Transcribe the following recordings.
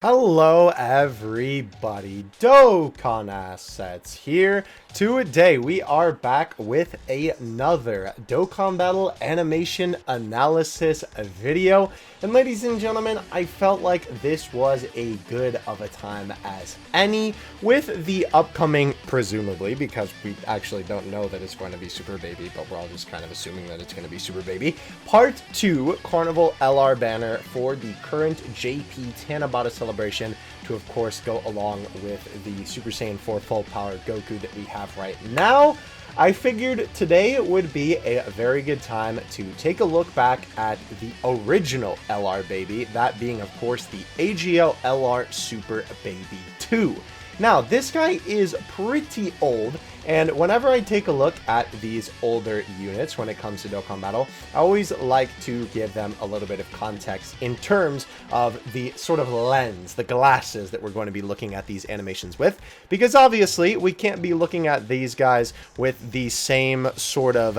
Hello everybody, Dokkan Assets here. Today we are back with another Dokkan Battle animation analysis video. And ladies and gentlemen, I felt like this was a good of a time as any with the upcoming, presumably, because we actually don't know that it's going to be Super Baby, but we're all just kind of assuming that it's going to be Super Baby. Part 2 Carnival LR banner for the current JP Tanabata celebration to, of course, go along with the Super Saiyan 4 full power Goku that we have right now. I figured today would be a very good time to take a look back at the original LR Baby, that being, of course, the AGL LR Super Baby 2. Now, this guy is pretty old, and whenever I take a look at these older units when it comes to Dokkan Battle, I always like to give them a little bit of context in terms of the sort of lens, the glasses that we're going to be looking at these animations with, because obviously we can't be looking at these guys with the same sort of,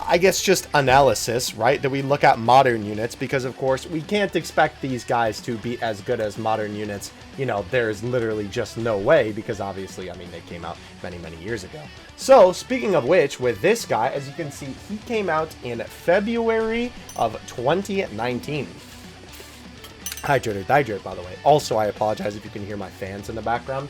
I guess, just analysis, right, that we look at modern units, because of course we can't expect these guys to be as good as modern units. You know, there's literally just no way, because obviously, I mean, they came out many years ago. So, speaking of which, with this guy, as you can see, he came out in February of 2019. Hydrated, by the way. Also, I apologize if you can hear my fans in the background.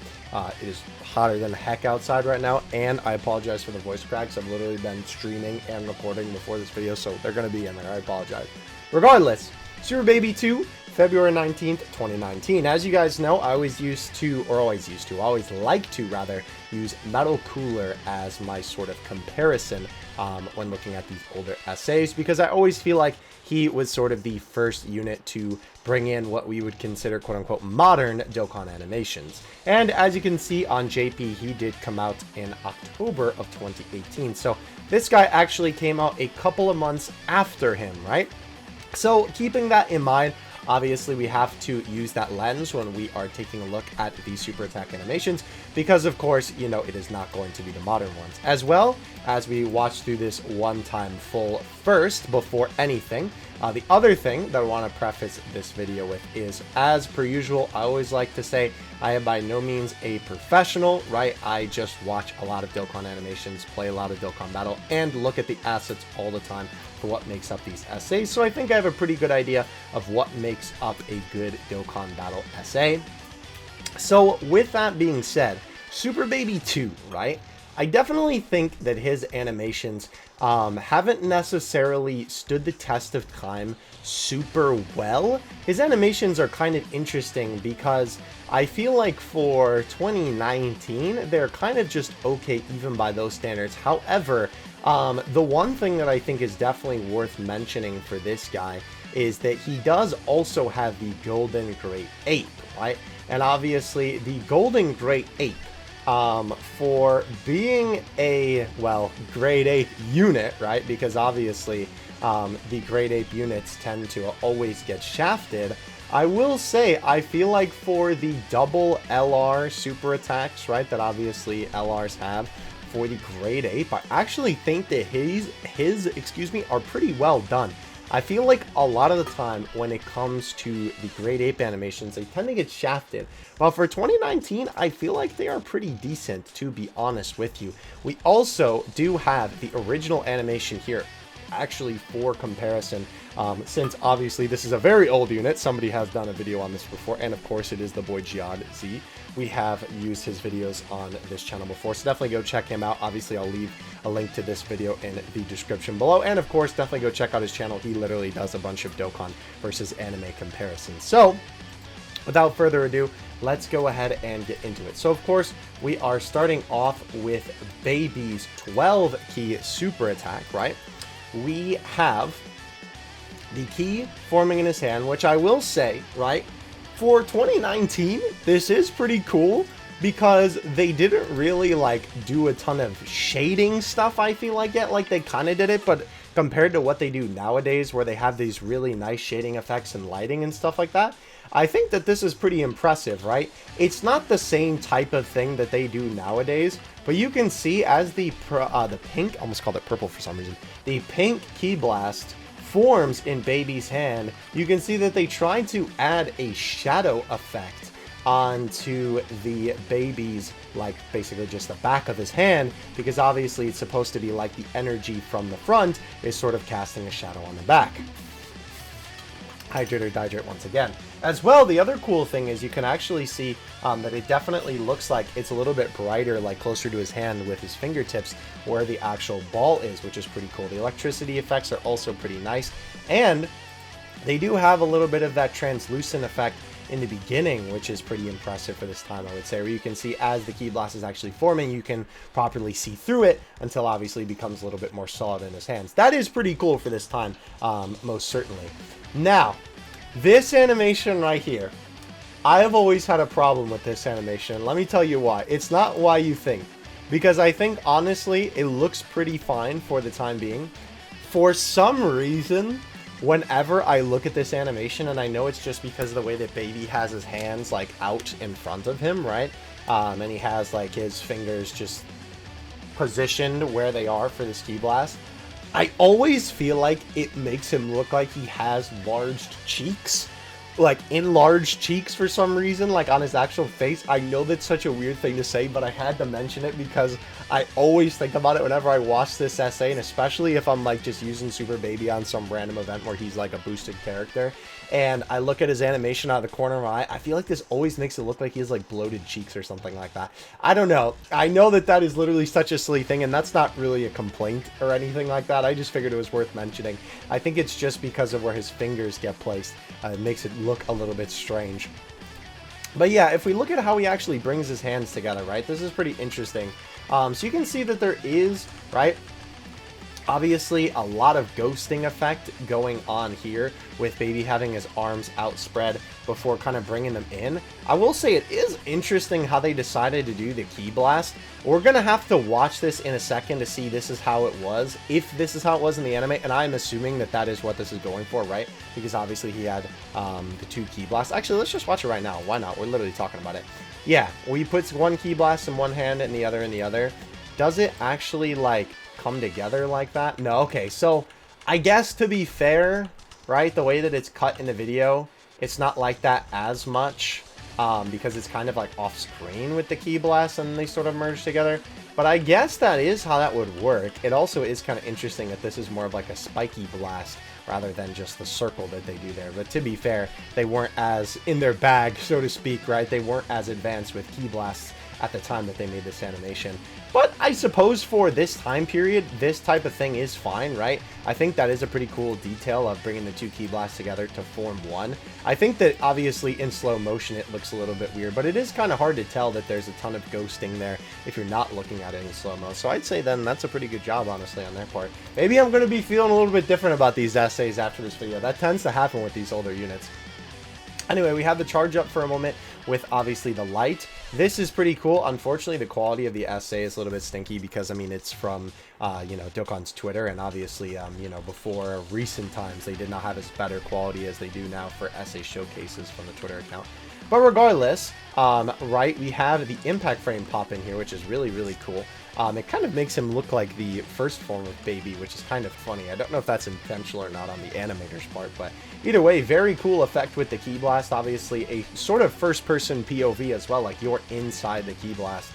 It is hotter than the heck outside right now, and I apologize for the voice cracks. I've literally been streaming and recording before this video, so they're going to be in there. I apologize. Regardless, Super Baby 2, February 19th, 2019. As you guys know, I always like to use Metal Cooler as my sort of comparison when looking at these older essays, because I always feel like he was sort of the first unit to bring in what we would consider quote-unquote modern Dokkan animations. And as you can see on JP, he did come out in October of 2018. So this guy actually came out a couple of months after him, right? So keeping that in mind, obviously we have to use that lens when we are taking a look at these super attack animations, because of course, you know, it is not going to be the modern ones. As well as we watch through this one time full first before anything, the other thing that I want to preface this video with is, as per usual, I always like to say I am by no means a professional, right? I just watch a lot of Dokkan animations, play a lot of Dokkan Battle, and look at the assets all the time for what makes up these essays. So I think I have a pretty good idea of what makes up a good Dokkan Battle essay. So with that being said, Super Baby 2, right? I definitely think that his animations haven't necessarily stood the test of time super well. His animations are kind of interesting because I feel like for 2019, they're kind of just okay even by those standards. However, the one thing that I think is definitely worth mentioning for this guy is that he does also have the Golden Great Ape, right? And obviously the Golden Great Ape, for being a, well, Great Ape unit, right? Because obviously the Great Ape units tend to always get shafted. I will say, I feel like for the double LR super attacks, right, that obviously LRs have for the Great Ape, I actually think that his are pretty well done. I feel like a lot of the time when it comes to the Great Ape animations, they tend to get shafted. Well, for 2019, I feel like they are pretty decent, to be honest with you. We also do have the original animation here, actually for comparison, since obviously this is a very old unit. Somebody has done a video on this before, and of course it is the boy Jihad Z. We have used his videos on this channel before, so definitely go check him out. Obviously I'll leave a link to this video in the description below, and of course definitely go check out his channel. He literally does a bunch of Dokkan versus anime comparisons. So without further ado, let's go ahead and get into it. So of course we are starting off with Baby's 12 key super attack, right? We have the key forming in his hand, which I will say, right, for 2019, this is pretty cool because they didn't really like do a ton of shading stuff, I feel like, yet. Like, they kind of did it, but compared to what they do nowadays, where they have these really nice shading effects and lighting and stuff like that, I think that this is pretty impressive, right? It's not the same type of thing that they do nowadays, but you can see as the pink, almost called it purple for some reason, the pink key blast forms in Baby's hand, you can see that they tried to add a shadow effect onto the Baby's, like, basically just the back of his hand, because obviously it's supposed to be like the energy from the front is sort of casting a shadow on the back. Hydrate or dihydrate once again. As well, the other cool thing is you can actually see that it definitely looks like it's a little bit brighter, like closer to his hand with his fingertips where the actual ball is, which is pretty cool. The electricity effects are also pretty nice, and they do have a little bit of that translucent effect in the beginning, which is pretty impressive for this time, I would say, where you can see as the Ki Blast is actually forming, you can properly see through it until obviously it becomes a little bit more solid in his hands. That is pretty cool for this time, most certainly. Now, this animation right here, I have always had a problem with this animation. Let me tell you why. It's not why you think, because I think honestly it looks pretty fine for the time being. For some reason, whenever I look at this animation, and I know it's just because of the way that Baby has his hands like out in front of him, right? And he has like his fingers just positioned where they are for this Ki Blast. I always feel like it makes him look like he has enlarged cheeks. Like enlarged cheeks for some reason, like on his actual face. I know that's such a weird thing to say, but I had to mention it because I always think about it whenever I watch this essay, and especially if I'm like just using Super Baby on some random event where he's like a boosted character, and I look at his animation out of the corner of my eye. I feel like this always makes it look like he has like bloated cheeks or something like that. I don't know. I know that that is literally such a silly thing, and that's not really a complaint or anything like that. I just figured it was worth mentioning. I think it's just because of where his fingers get placed. It makes it look a little bit strange. But yeah, if we look at how he actually brings his hands together, right, this is pretty interesting. So you can see that there is, right, obviously a lot of ghosting effect going on here with Baby having his arms outspread before kind of bringing them in. I will say it is interesting how they decided to do the Ki Blast. We're going to have to watch this in a second to see this is how it was, if this is how it was in the anime, and I'm assuming that that is what this is going for, right? Because obviously he had the 2 Ki Blasts. Actually, let's just watch it right now. Why not? We're literally talking about it. Yeah, well, he puts 1 Ki Blast in one hand and the other in the other. Does it actually, like, come together like that? No. Okay, so I guess to be fair, right, the way that it's cut in the video, it's not like that as much, because it's kind of like off screen with the Ki Blast and they sort of merge together. But I guess that is how that would work. It also is kind of interesting that this is more of like a spiky blast rather than just the circle that they do there. But to be fair, they weren't as in their bag, so to speak, right? They weren't as advanced with Ki Blasts at the time that they made this animation. But I suppose for this time period, this type of thing is fine, right? I think that is a pretty cool detail of bringing the 2 Ki Blasts together to form one. I think that obviously in slow motion it looks a little bit weird, but it is kind of hard to tell that there's a ton of ghosting there if you're not looking at it in slow-mo. So I'd say then that's a pretty good job, honestly, on their part. Maybe I'm going to be feeling a little bit different about these essays after this video. That tends to happen with these older units. Anyway, we have the charge up for a moment with obviously the light. This is pretty cool. Unfortunately, the quality of the essay is a little bit stinky because, I mean, it's from, you know, Dokkan's Twitter, and obviously, you know, before recent times, they did not have as better quality as they do now for essay showcases from the Twitter account. But regardless, right, we have the impact frame pop in here, which is really, really cool. It kind of makes him look like the first form of Baby, which is kind of funny. I don't know if that's intentional or not on the animator's part, but either way, very cool effect with the Ki Blast. Obviously, a sort of first-person POV as well, like you're inside the Ki Blast,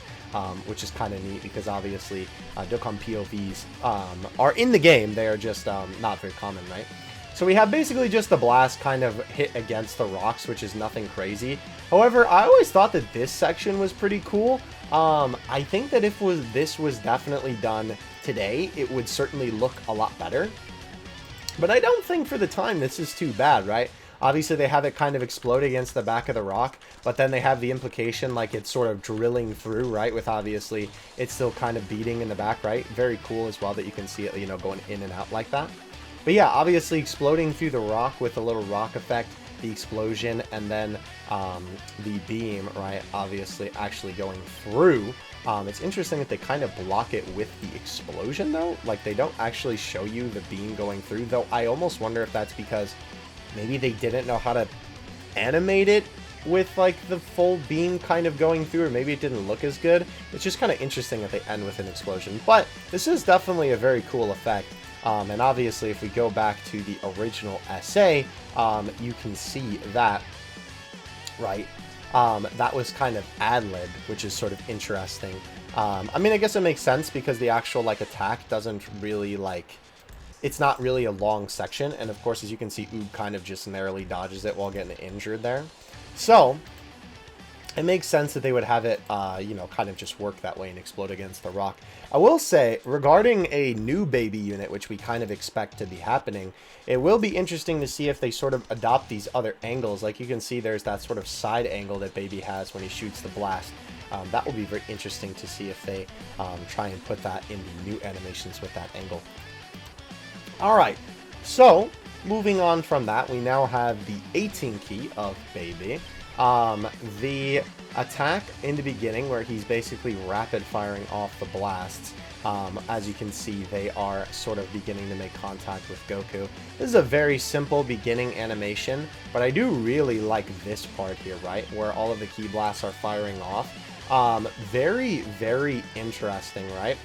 which is kind of neat because obviously Dokkan POVs are in the game. They are just not very common, right? So we have basically just the blast kind of hit against the rocks, which is nothing crazy. However, I always thought that this section was pretty cool. I think that if this was definitely done today, it would certainly look a lot better. But I don't think for the time this is too bad, right? Obviously, they have it kind of explode against the back of the rock, but then they have the implication like it's sort of drilling through, right? With obviously it's still kind of beating in the back, right? Very cool as well that you can see it, you know, going in and out like that. But yeah, obviously exploding through the rock with a little rock effect, the explosion, and then the beam, right, obviously actually going through. It's interesting that they kind of block it with the explosion, though. Like, they don't actually show you the beam going through, though I almost wonder if that's because maybe they didn't know how to animate it with, like, the full beam kind of going through, or maybe it didn't look as good. It's just kind of interesting that they end with an explosion. But this is definitely a very cool effect. And obviously, if we go back to the original SA, you can see that, right? That was kind of ad-lib, which is sort of interesting. I mean, I guess it makes sense because the actual, like, attack doesn't really, like... It's not really a long section. And, of course, as you can see, Oob kind of just narrowly dodges it while getting injured there. So... it makes sense that they would have it, you know, kind of just work that way and explode against the rock. I will say, regarding a new baby unit, which we kind of expect to be happening, it will be interesting to see if they sort of adopt these other angles. Like you can see there's that sort of side angle that baby has when he shoots the blast. That will be very interesting to see if they try and put that in the new animations with that angle. Alright, so moving on from that, we now have the 18 key of baby. The attack in the beginning where he's basically rapid firing off the blasts, as you can see, they are sort of beginning to make contact with Goku. This is a very simple beginning animation, but I do really like this part here, right, where all of the key blasts are firing off. Very, very interesting, right?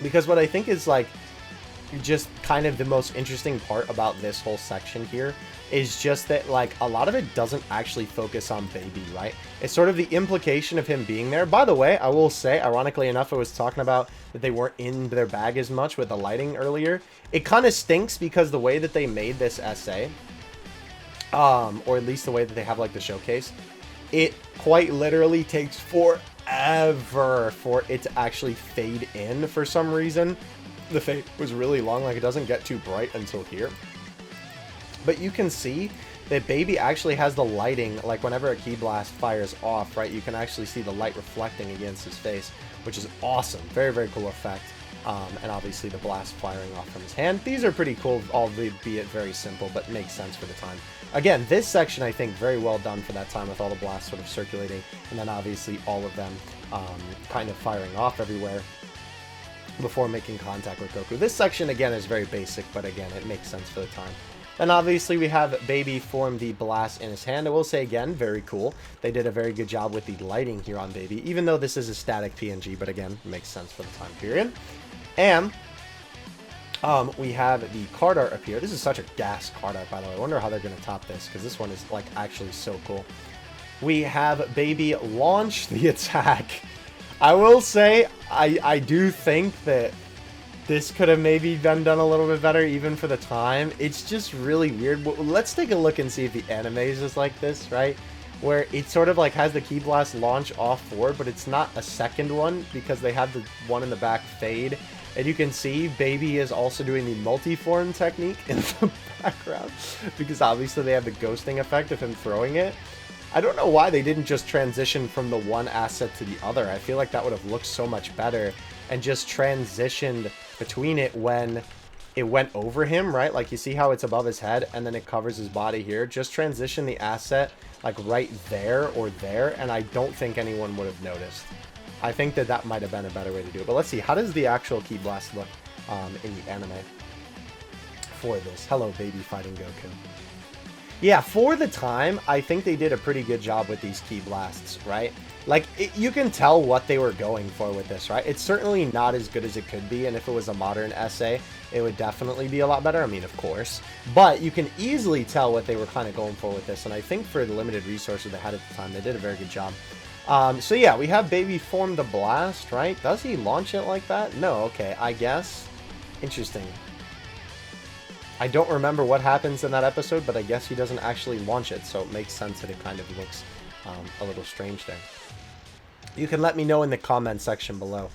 Because what I think is, like, just kind of the most interesting part about this whole section here is just that, like, a lot of it doesn't actually focus on baby, right? It's sort of the implication of him being there. By the way, I will say, ironically enough, I was talking about that they weren't in their bag as much with the lighting earlier. It kind of stinks because the way that they made this essay, or at least the way that they have, like, the showcase, it quite literally takes forever for it to actually fade in for some reason. The fade was really long, like it doesn't get too bright until here. But you can see that baby actually has the lighting, like whenever a key blast fires off, right, you can actually see the light reflecting against his face, which is awesome. Very, very cool effect. And obviously the blast firing off from his hand. These are pretty cool, albeit very simple, but makes sense for the time. Again, this section, I think, very well done for that time with all the blasts sort of circulating, and then obviously all of them kind of firing off everywhere before making contact with Goku. This section, again, is very basic, but again, it makes sense for the time. Then obviously we have baby form the blast in his hand. I will say again, very cool. They did a very good job with the lighting here on baby, even though this is a static PNG, but again, makes sense for the time period. And we have the card art up here. This is such a gas card art, by the way. I wonder how they're going to top this, because this one is, like, actually so cool. We have baby launch the attack. I will say, I do think that this could have maybe been done a little bit better, even for the time. It's just really weird. Let's take a look and see if the anime is just like this, right? Where it sort of like has the key blast launch off forward, but it's not a second one because they have the one in the back fade. And you can see baby is also doing the multi-form technique in the background because obviously they have the ghosting effect of him throwing it. I don't know why they didn't just transition from the one asset to the other. I feel like that would have looked so much better and just transitioned between it when it went over him, right? Like you see how it's above his head and then it covers his body here. Just transition the asset like right there or there, and I don't think anyone would have noticed. I think that that might have been a better way to do it. But let's see, how does the actual key blast look in the anime for this? Hello, baby fighting Goku. Yeah, for the time, I think they did a pretty good job with these key blasts, right? Like, you can tell what they were going for with this, right? It's certainly not as good as it could be, and if it was a modern essay, it would definitely be a lot better. I mean, of course. But you can easily tell what they were kind of going for with this, and I think for the limited resources they had at the time, they did a very good job. So yeah, we have baby form the blast, right? Does he launch it like that? No, okay, I guess. Interesting. I don't remember what happens in that episode, but I guess he doesn't actually launch it, so it makes sense that it kind of looks a little strange there. You can let me know in the comment section below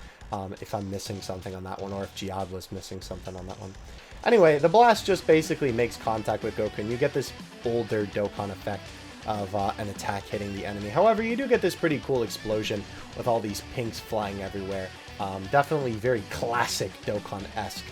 if I'm missing something on that one, or if Jihad was missing something on that one. Anyway, the blast just basically makes contact with Goku, and you get this older Dokkan effect of an attack hitting the enemy. However, you do get this pretty cool explosion with all these pinks flying everywhere. Definitely very classic Dokkan-esque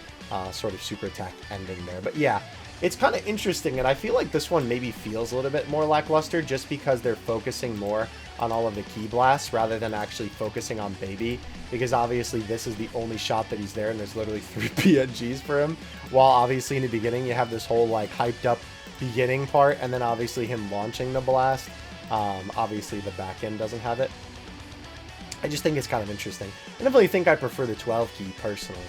sort of super attack ending there. But yeah, it's kind of interesting, and I feel like this one maybe feels a little bit more lackluster just because they're focusing more on all of the key blasts rather than actually focusing on baby, because obviously this is the only shot that he's there and there's literally 3 PNGs for him, while obviously in the beginning you have this whole like hyped up beginning part and then obviously him launching the blast. Obviously the back end doesn't have it. I just think it's kind of interesting. I definitely think I prefer the 12 key personally.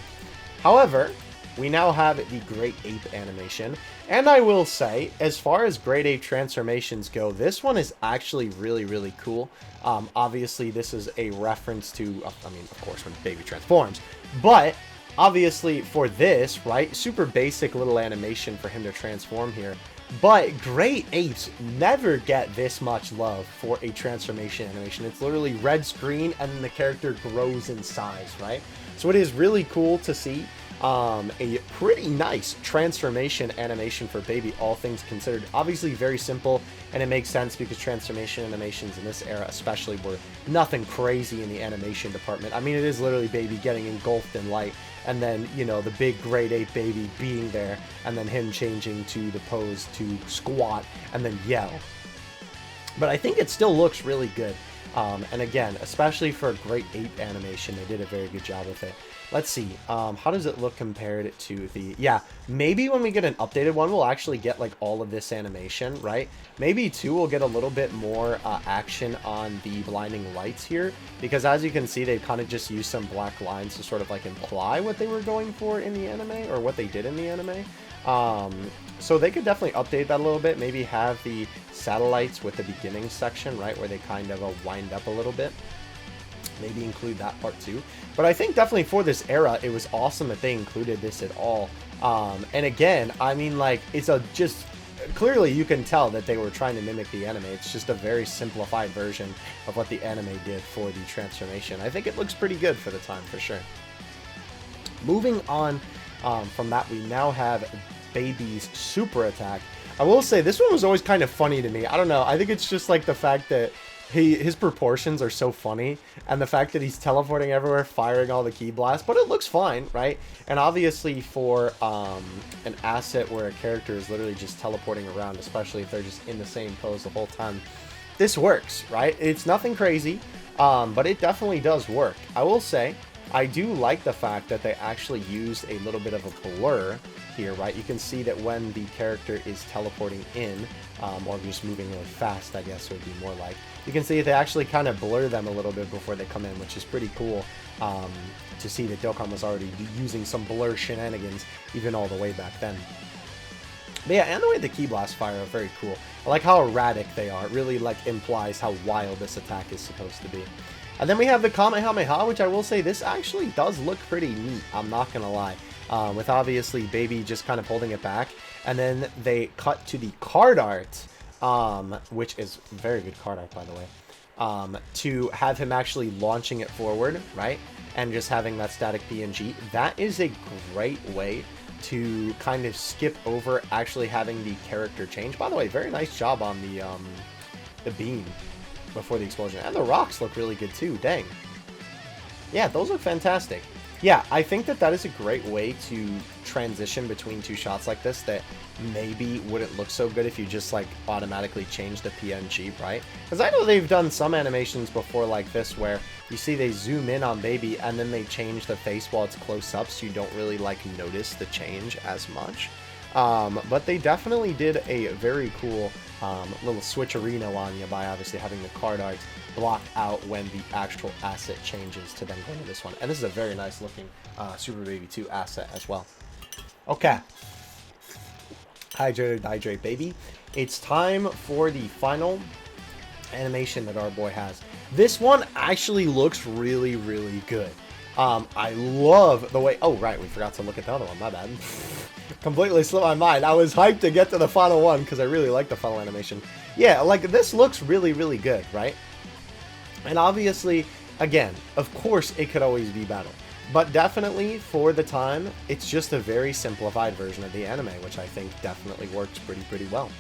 However, we now have the Great Ape animation. And I will say, as far as Great Ape transformations go, this one is actually really, really cool. Obviously, this is a reference to, I mean, of course, when Baby transforms. But, obviously, for this, right, super basic little animation for him to transform here. But Great Apes never get this much love for a transformation animation. It's literally red screen and then the character grows in size, right? So it is really cool to see a pretty nice transformation animation for Baby, all things considered. Obviously very simple, and it makes sense because transformation animations in this era especially were nothing crazy in the animation department. I mean, it is literally Baby getting engulfed in light, and then, you know, the big Great Ape Baby being there, and then him changing to the pose to squat and then yell. But I think it still looks really good. And again, especially for a Great Ape animation, they did a very good job with it. Let's see, how does it look compared to the, yeah, maybe when we get an updated one, we'll actually get, like, all of this animation, right? Maybe, too, we'll get a little bit more action on the blinding lights here, because as you can see, they kind of just used some black lines to sort of, like, imply what they were going for in the anime, or what they did in the anime. So they could definitely update that a little bit, maybe have the satellites with the beginning section, right, where they kind of wind up a little bit. Maybe include that part too. But I think definitely for this era, it was awesome that they included this at all. And again, I mean, like, it's a just, clearly you can tell that they were trying to mimic the anime. It's just a very simplified version of what the anime did for the transformation. I think it looks pretty good for the time, for sure. Moving on from that, we now have Baby's super attack. I will say, this one was always kind of funny to me. I don't know, I think it's just like the fact that his proportions are so funny, and the fact that he's teleporting everywhere, firing all the ki blasts, but it looks fine, right? And obviously for an asset where a character is literally just teleporting around, especially if they're just in the same pose the whole time, this works, right? It's nothing crazy, but it definitely does work. I will say, I do like the fact that they actually used a little bit of a blur here, right? You can see that when the character is teleporting in, or just moving really fast, I guess it would be more like, you can see they actually kind of blur them a little bit before they come in, which is pretty cool to see that Dokkan was already using some blur shenanigans even all the way back then. But yeah, and the way the ki blasts fire are very cool. I like how erratic they are. It really, like, implies how wild this attack is supposed to be. And then we have the Kamehameha, which I will say this actually does look pretty neat, I'm not gonna lie. With obviously Baby just kind of holding it back. And then they cut to the card art, which is very good card art, by the way, to have him actually launching it forward, right? And just having that static PNG. That is a great way to kind of skip over actually having the character change. By the way, very nice job on the beam before the explosion. And the rocks look really good too, dang. Yeah, those look fantastic. Yeah, I think that that is a great way to transition between two shots like this that maybe wouldn't look so good if you just, like, automatically change the PNG, right? Because I know they've done some animations before like this where you see they zoom in on Baby and then they change the face while it's close up, so you don't really, like, notice the change as much. But they definitely did a very cool little switcherino on you by obviously having the card art block out when the actual asset changes to then go into this one. And this is a very nice looking Super Baby 2 asset as well. Okay. Hydrate, baby. It's time for the final animation that our boy has. This one actually looks really, really good. I love the way... Oh, right, we forgot to look at the other one. My bad. Completely slipped my mind. I was hyped to get to the final one because I really like the final animation. Yeah, like, this looks really, really good, right? And obviously, again, of course, it could always be better. But definitely, for the time, it's just a very simplified version of the anime, which I think definitely works pretty well.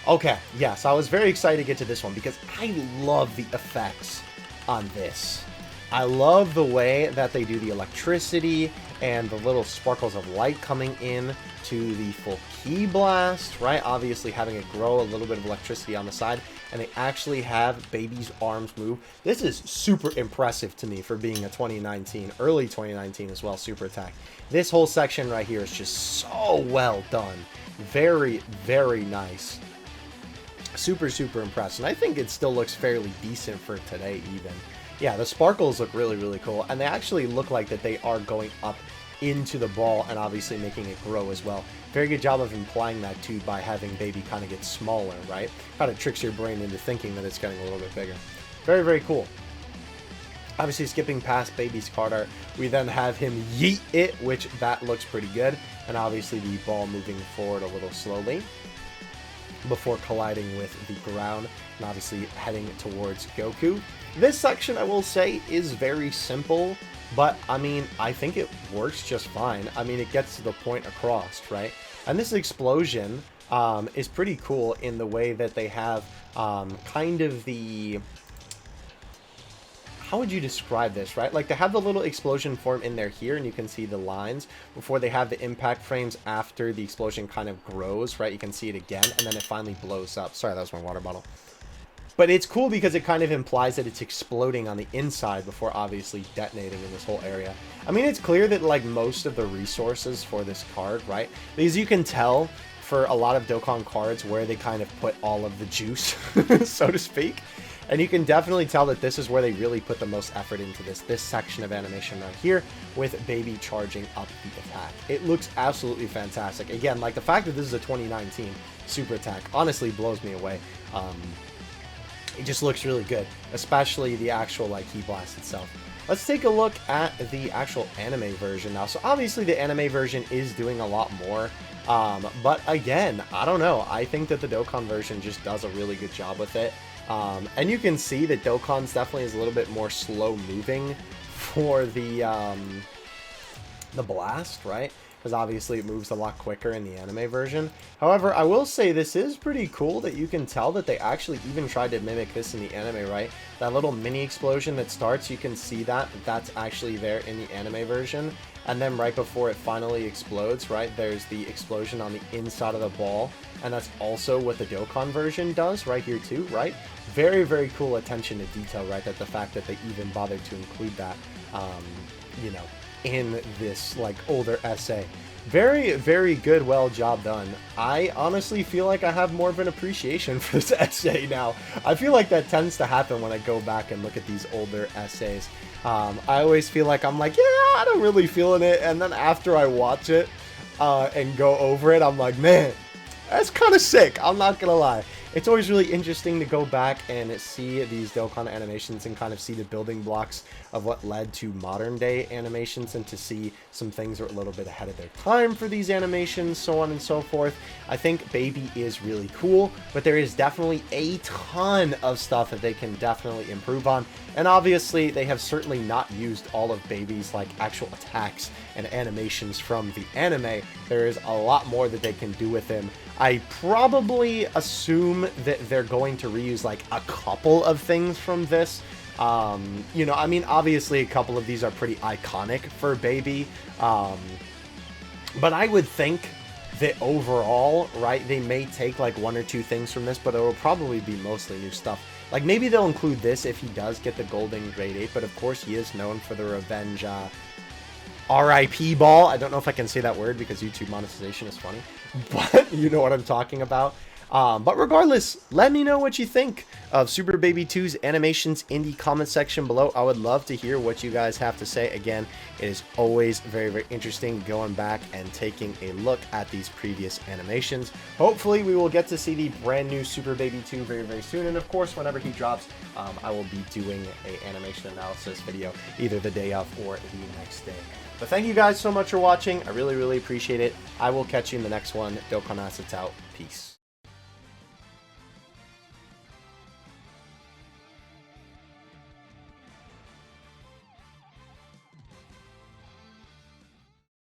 Okay, yes, I was very excited to get to this one because I love the effects on this. I love the way that they do the electricity and the little sparkles of light coming in to the full ki blast, right? Obviously having it grow a little bit of electricity on the side, and they actually have Baby's arms move. This is super impressive to me for being a 2019, early 2019 as well, super attack. This whole section right here is just so well done. Very, very nice. Super impressed, and I think it still looks fairly decent for today even. Yeah, the sparkles look really, really cool, and they actually look like that they are going up into the ball and obviously making it grow as well. Very good job of implying that too by having baby kind of get smaller, right? Kind of tricks your brain into thinking that it's getting a little bit bigger. Very, very cool. Obviously, skipping past baby's card art, we then have him yeet it, which that looks pretty good. And obviously the ball moving forward a little slowly before colliding with the ground and obviously heading towards Goku. This section, I will say, is very simple, but I mean, I think it works just fine. I mean, it gets to the point across, right? And this explosion is pretty cool in the way that they have kind of the... How would you describe this, right? Like, they have the little explosion form in there here, and you can see the lines before they have the impact frames after the explosion kind of grows, right? You can see it again, and then it finally blows up. Sorry, that was my water bottle. But it's cool because it kind of implies that it's exploding on the inside before obviously detonating in this whole area. I mean, it's clear that, like, most of the resources for this card, right? Because you can tell for a lot of Dokkan cards where they kind of put all of the juice, so to speak. And you can definitely tell that this is where they really put the most effort into this section of animation right here with baby charging up the attack. It looks absolutely fantastic. Again, like the fact that this is a 2019 super attack honestly blows me away. It just looks really good, especially the actual like Ki Blast itself. Let's take a look at the actual anime version now. So obviously the anime version is doing a lot more. But again, I don't know. I think that the Dokkan version just does a really good job with it. And you can see that Dokkan's definitely is a little bit more slow moving for the blast, right? Because obviously it moves a lot quicker in the anime version. However, I will say this is pretty cool that you can tell that they actually even tried to mimic this in the anime, right? That little mini explosion that starts, you can see that that's actually there in the anime version. And then right before it finally explodes, right, there's the explosion on the inside of the ball. And that's also what the Dokkan version does right here too, right? Very, very cool attention to detail, right? That the fact that they even bothered to include that, you know, in this, like, older essay. Very, very good, well job done. I honestly feel like I have more of an appreciation for this essay now. I feel like that tends to happen when I go back and look at these older essays. I always feel like I'm like, yeah, I don't really feeling it. And then after I watch it and go over it, I'm like, man, that's kind of sick. I'm not going to lie. It's always really interesting to go back and see these Dokkan animations and kind of see the building blocks of what led to modern day animations and to see some things are a little bit ahead of their time for these animations, so on and so forth. I think Baby is really cool, but there is definitely a ton of stuff that they can definitely improve on. And obviously, they have certainly not used all of Baby's like actual attacks and animations from the anime. There is a lot more that they can do with him. I probably assume that they're going to reuse like a couple of things from this. You know, I mean, obviously a couple of these are pretty iconic for Baby. But I would think that overall, right, they may take like one or two things from this, but it will probably be mostly new stuff. Like maybe they'll include this if he does get the golden Great Ape, but of course he is known for the revenge RIP ball. I don't know if I can say that word because YouTube monetization is funny, but you know what I'm talking about. But regardless, let me know what you think of Super Baby 2's animations in the comment section below. I would love to hear what you guys have to say. Again, it is always very, very interesting going back and taking a look at these previous animations. Hopefully, we will get to see the brand new Super Baby 2 very, very soon. And of course, whenever he drops, I will be doing an animation analysis video either the day of or the next day. But thank you guys so much for watching. I really, really appreciate it. I will catch you in the next one. Dokkan Assets out. Peace.